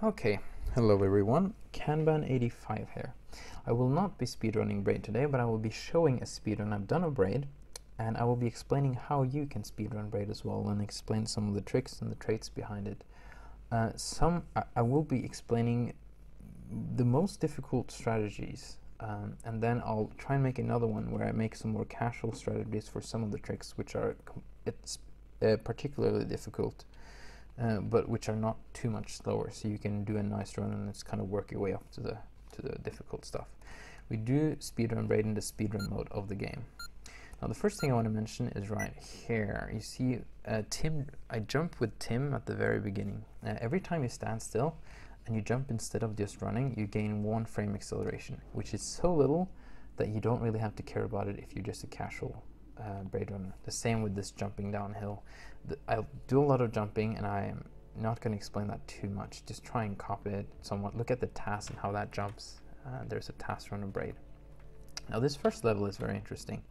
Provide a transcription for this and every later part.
Okay, hello everyone, Kanban85 here. I will not be speedrunning Braid today, but I will be showing a speedrun I've done of Braid, and I will be explaining how you can speedrun Braid as well, and explain some of the tricks and the traits behind it. I will be explaining the most difficult strategies, and then I'll try and make another one where I make some more casual strategies for some of the tricks which are particularly difficult. But which are not too much slower, so you can do a nice run and just kind of work your way up to the difficult stuff. We do speedrun Braid in the speedrun mode of the game. Now the first thing I want to mention is right here. You see Tim, I jump with Tim at the very beginning. Every time you stand still and you jump instead of just running, you gain 1 frame acceleration, which is so little that you don't really have to care about it if you're just a casual Braid runner. The same with this jumping downhill. I'll do a lot of jumping and I'm not going to explain that too much. Just try and copy it somewhat. Look at the TAS and how that jumps. There's a TAS run of Braid. Now this first level is very interesting.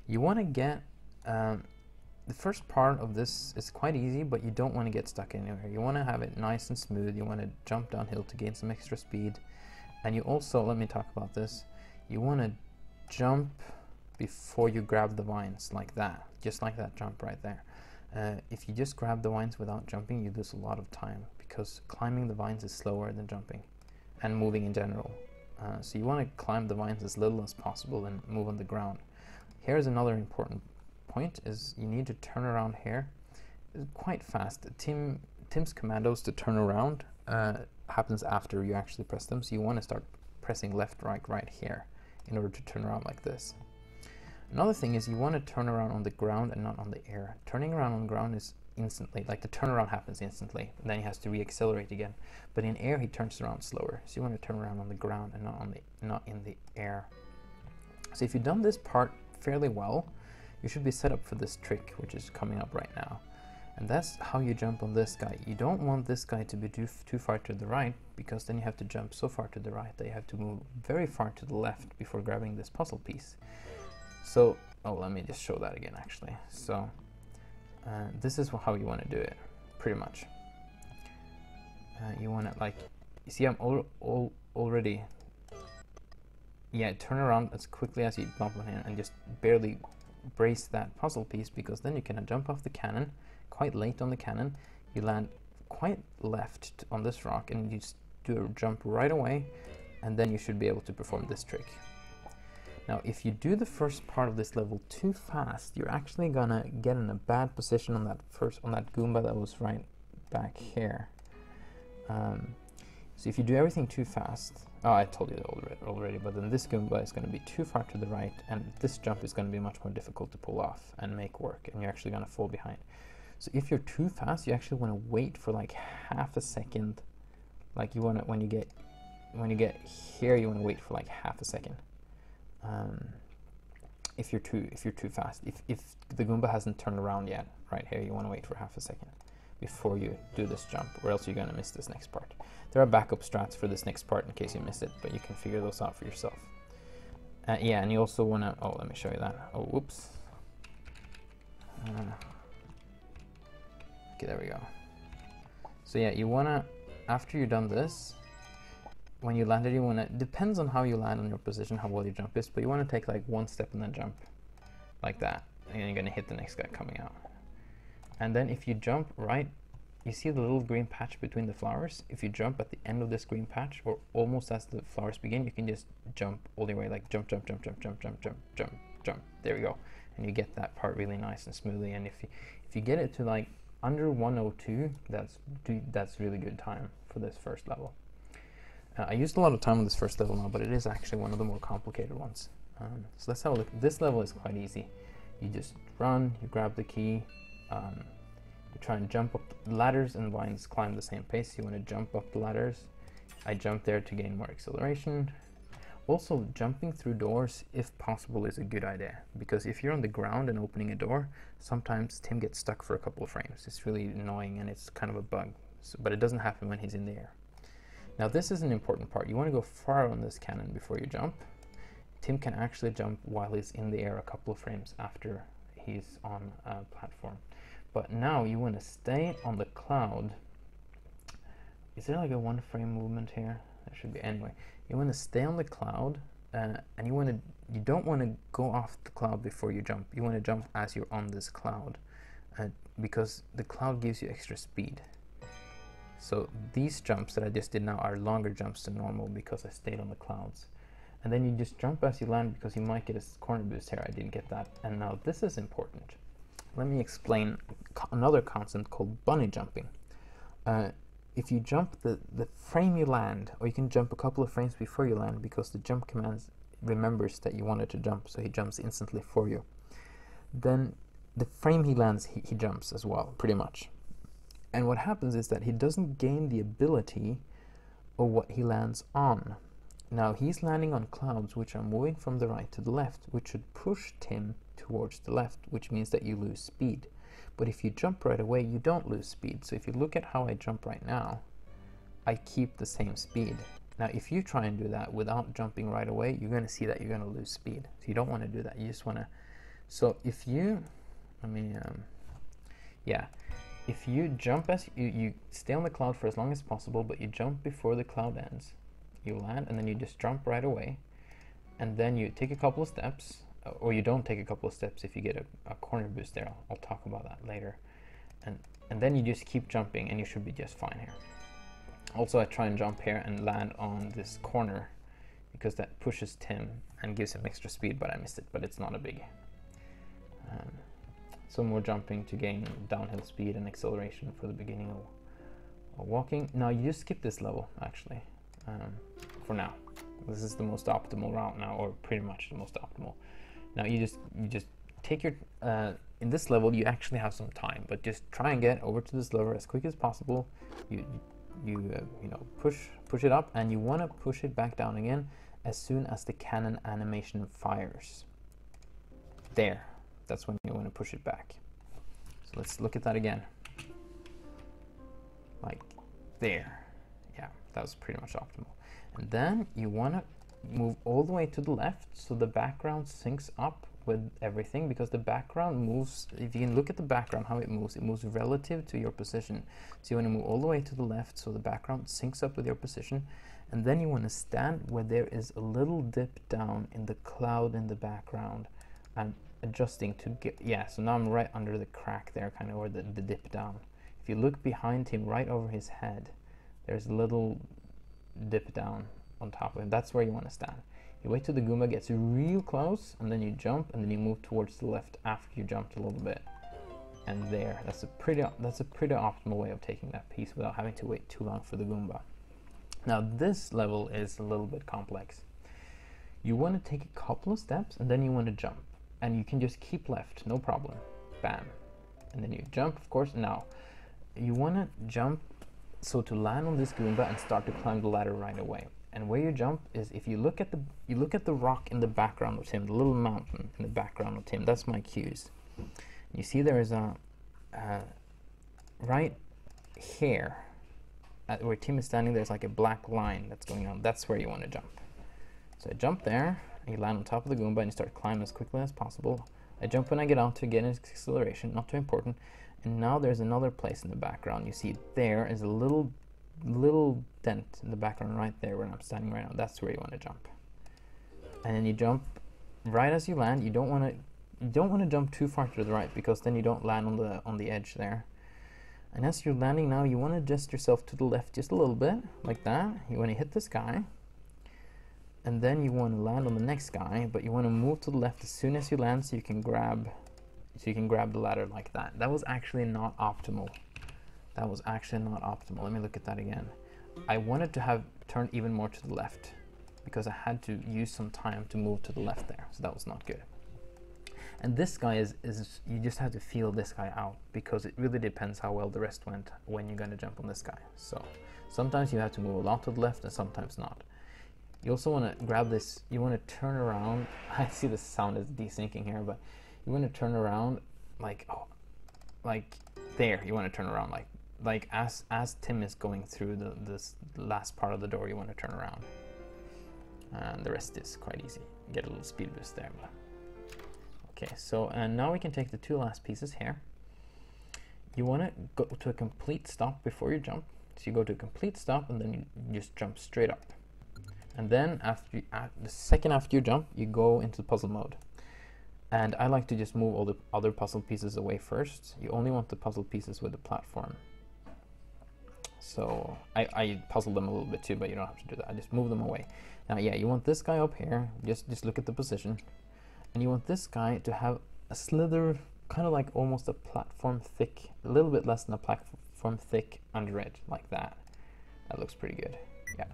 You want to get the first part of this is quite easy, but you don't want to get stuck anywhere. You want to have it nice and smooth. You want to jump downhill to gain some extra speed, and you also, let me talk about this, you want to jump before you grab the vines, like that, just like that jump right there. If you just grab the vines without jumping, you lose a lot of time, because climbing the vines is slower than jumping and moving in general. So you want to climb the vines as little as possible and move on the ground. Here's another important point, is you need to turn around here quite fast. Tim's commandos to turn around happens after you actually press them, so you want to start pressing left, right here in order to turn around like this. Another thing is you want to turn around on the ground and not on the air. Turning around on the ground is instantly, like the turnaround happens instantly, and then he has to re-accelerate again. But in air he turns around slower, so you want to turn around on the ground and not in the air. So if you've done this part fairly well, you should be set up for this trick, which is coming up right now. And that's how you jump on this guy. You don't want this guy to be too far to the right, because then you have to jump so far to the right that you have to move very far to the left before grabbing this puzzle piece. So, let me just show that again actually. So, this is how you want to do it, pretty much. You want to, like, you see I'm already, turn around as quickly as you bump on him and just barely brace that puzzle piece, because then you can jump off the cannon quite late on the cannon. You land quite left on this rock and you just do a jump right away, and then you should be able to perform this trick. Now, if you do the first part of this level too fast, you're actually gonna get in a bad position on that Goomba that was right back here. So if you do everything too fast, I told you that already, but then this Goomba is gonna be too far to the right, and this jump is gonna be much more difficult to pull off and make work, and you're actually gonna fall behind. So if you're too fast, you actually wanna wait for like half a second. Like when you get here, you wanna wait for like half a second. If you're too fast, if the Goomba hasn't turned around yet, right here, you want to wait for half a second before you do this jump, or else you're going to miss this next part. There are backup strats for this next part in case you miss it, but you can figure those out for yourself. And you also want to, let me show you that. Whoops. Okay, there we go. So yeah, you want to, after you've done this, when you landed, you want to, depends on how you land on your position, how well your jump is, but you want to take like 1 step and then jump like that, and then you're going to hit the next guy coming out. And then if you jump right, you see the little green patch between the flowers. If you jump at the end of this green patch, or almost as the flowers begin, you can just jump all the way, like jump, jump, jump, jump, jump, jump, jump, jump, jump. There you go. And you get that part really nice and smoothly. And if you get it to like under 102, that's really good time for this first level. I used a lot of time on this first level now, but it is actually one of the more complicated ones. So let's have a look. This level is quite easy. You just run, you grab the key, you try and jump up. The ladders and vines climb the same pace. You want to jump up the ladders. I jump there to gain more acceleration. Also, jumping through doors, if possible, is a good idea, because if you're on the ground and opening a door, sometimes Tim gets stuck for a couple of frames. It's really annoying and it's kind of a bug, but it doesn't happen when he's in the air. Now this is an important part. You want to go far on this cannon before you jump. Tim can actually jump while he's in the air a couple of frames after he's on a platform. But now you want to stay on the cloud is there like a one frame movement here? There should be. Anyway, you want to stay on the cloud, and you don't want to go off the cloud before you jump. You want to jump as you're on this cloud, because the cloud gives you extra speed. So these jumps that I just did now are longer jumps than normal because I stayed on the clouds. And then you just jump as you land because you might get a corner boost here. I didn't get that. And now this is important. Let me explain another concept called bunny jumping. If you jump the frame you land, or you can jump a couple of frames before you land because the jump command remembers that you wanted to jump, so he jumps instantly for you. Then the frame he lands, he jumps as well, pretty much. And what happens is that he doesn't gain the ability of what he lands on. Now he's landing on clouds which are moving from the right to the left, which should push Tim towards the left, which means that you lose speed. But if you jump right away, you don't lose speed. So if you look at how I jump right now, I keep the same speed. Now if you try and do that without jumping right away, you're going to see that you're going to lose speed. So you don't want to do that. You just want to... So if you... if you jump as... You stay on the cloud for as long as possible, but you jump before the cloud ends. You land, and then you just jump right away. And then you take a couple of steps, or you don't take a couple of steps if you get a corner boost there. I'll talk about that later. And then you just keep jumping, and you should be just fine here. Also, I try and jump here and land on this corner, because that pushes Tim and gives him extra speed, but I missed it, but it's not a big. Some more jumping to gain downhill speed and acceleration for the beginning of walking. Now you just skip this level, actually, for now. This is the most optimal route now, or pretty much the most optimal. Now you just take your, in this level you actually have some time, but just try and get over to this lever as quick as possible. You know, push it up, and you want to push it back down again as soon as the cannon animation fires. There, that's when you want to push it back. So let's look at that again. Like there. Yeah, that was pretty much optimal. And then you want to move all the way to the left so the background syncs up with everything, because the background moves, if you can look at the background, how it moves relative to your position. So you want to move all the way to the left so the background syncs up with your position, and then you want to stand where there is a little dip down in the cloud in the background, and adjusting to get, yeah, so now I'm right under the crack there, kind of, or the dip down. If you look behind him, right over his head, there's a little dip down on top of him. That's where you want to stand. You wait till the Goomba gets real close, and then you jump, and then you move towards the left after you jumped a little bit. And there, that's a pretty optimal way of taking that piece without having to wait too long for the Goomba. Now this level is a little bit complex. You want to take a couple of steps, and then you want to jump. And you can just keep left, no problem. Bam. And then you jump, of course. Now, you want to jump so to land on this Goomba and start to climb the ladder right away. And where you jump is, if you look at the rock in the background of Tim, the little mountain in the background of Tim, that's my cues. You see there is a right here where Tim is standing, there's like a black line that's going on. That's where you want to jump. So I jump there, and you land on top of the Goomba, and you start climbing as quickly as possible. I jump when I get out to get an acceleration, not too important. And now there's another place in the background. You see there is a little dent in the background right there where I'm standing right now. That's where you want to jump. And then you jump right as you land. You don't want to jump too far to the right, because then you don't land on the edge there. And as you're landing now, you want to adjust yourself to the left just a little bit, like that. You want to hit this guy, and then you want to land on the next guy, but you want to move to the left as soon as you land, so you can grab the ladder like that. That was actually not optimal. That was actually not optimal. Let me look at that again. I wanted to have turned even more to the left, because I had to use some time to move to the left there. So that was not good. And this guy is you just have to feel this guy out, because it really depends how well the rest went when you're going to jump on this guy. So sometimes you have to move a lot to the left, and sometimes not. You also want to grab this, you want to turn around. I see the sound is desyncing here, but you want to turn around like there. You want to turn around like as Tim is going through this last part of the door, you want to turn around. And the rest is quite easy. You get a little speed boost there. But okay, so and now we can take the two last pieces here. You want to go to a complete stop before you jump. So you go to complete stop, and then you just jump straight up. And then the second after you jump, you go into puzzle mode. And I like to just move all the other puzzle pieces away first. You only want the puzzle pieces with the platform. So I puzzle them a little bit too, but you don't have to do that. I just move them away. Now, yeah, you want this guy up here. Just look at the position. And you want this guy to have a slither, kind of like almost a platform thick, a little bit less than a platform thick under it, like that. That looks pretty good. Yeah.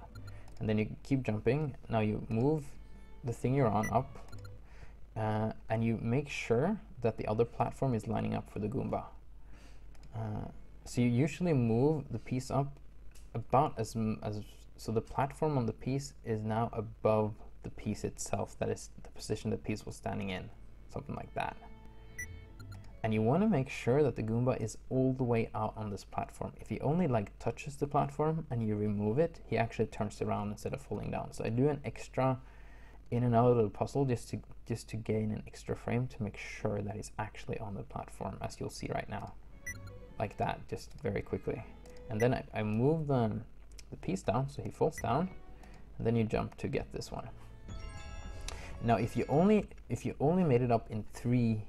And then you keep jumping. Now you move the thing you're on up, and you make sure that the other platform is lining up for the Goomba. So you usually move the piece up about so the platform on the piece is now above the piece itself, that is the position the piece was standing in, something like that. And you want to make sure that the Goomba is all the way out on this platform. If he only like touches the platform and you remove it, he actually turns around instead of falling down. So I do an extra in and out of the puzzle just to gain an extra frame to make sure that he's actually on the platform, as you'll see right now. Like that, just very quickly. And then I move the piece down so he falls down, and then you jump to get this one. Now if you only made it up in 3,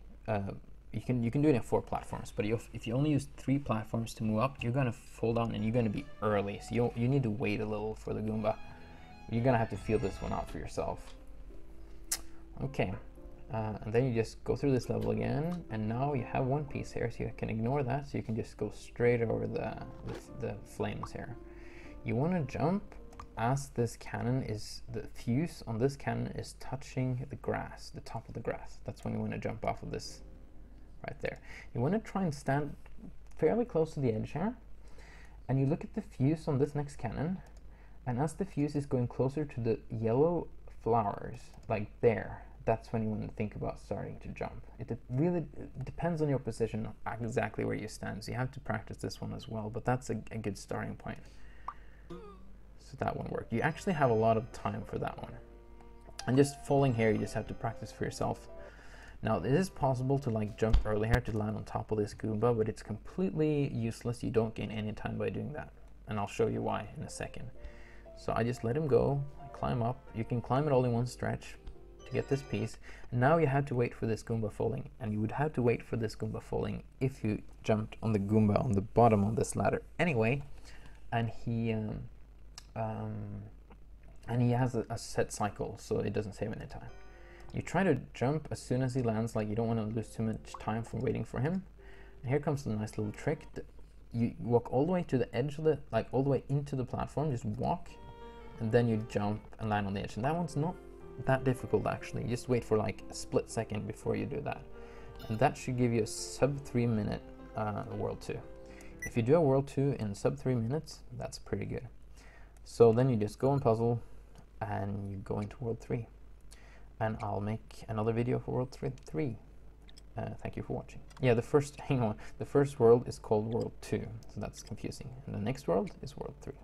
you can do it in 4 platforms, but if you only use 3 platforms to move up, you're gonna fall down and you're gonna be early, so you need to wait a little for the Goomba. You're gonna have to feel this one out for yourself. Okay, and then you just go through this level again, and now you have one piece here, so you can ignore that, so you can just go straight over the flames here. You want to jump as this cannon is, the fuse on this cannon is touching the grass, the top of the grass. That's when you want to jump off of this right there. You want to try and stand fairly close to the edge here, and you look at the fuse on this next cannon, and as the fuse is going closer to the yellow flowers, like there, that's when you want to think about starting to jump. It really depends on your position, exactly where you stand, so you have to practice this one as well, but that's a good starting point. So that one worked. You actually have a lot of time for that one. And just falling here, you just have to practice for yourself. Now, it is possible to like jump early here to land on top of this Goomba, but it's completely useless. You don't gain any time by doing that. And I'll show you why in a second. So I just let him go, I climb up. You can climb it all in one stretch to get this piece. And now you have to wait for this Goomba falling. And you would have to wait for this Goomba falling if you jumped on the Goomba on the bottom of this ladder anyway. And he has a set cycle, so it doesn't save any time. You try to jump as soon as he lands, like you don't want to lose too much time from waiting for him. And here comes the nice little trick. You walk all the way to the edge of like all the way into the platform, just walk, and then you jump and land on the edge. And that one's not that difficult actually. You just wait for like a split second before you do that. And that should give you a sub 3 minute World 2. If you do a World 2 in sub 3 minutes, that's pretty good. So then you just go and puzzle, and you go into World 3. And I'll make another video for World 3. Thank you for watching. Yeah, hang on, the first world is called World 2, so that's confusing. And the next world is World 3.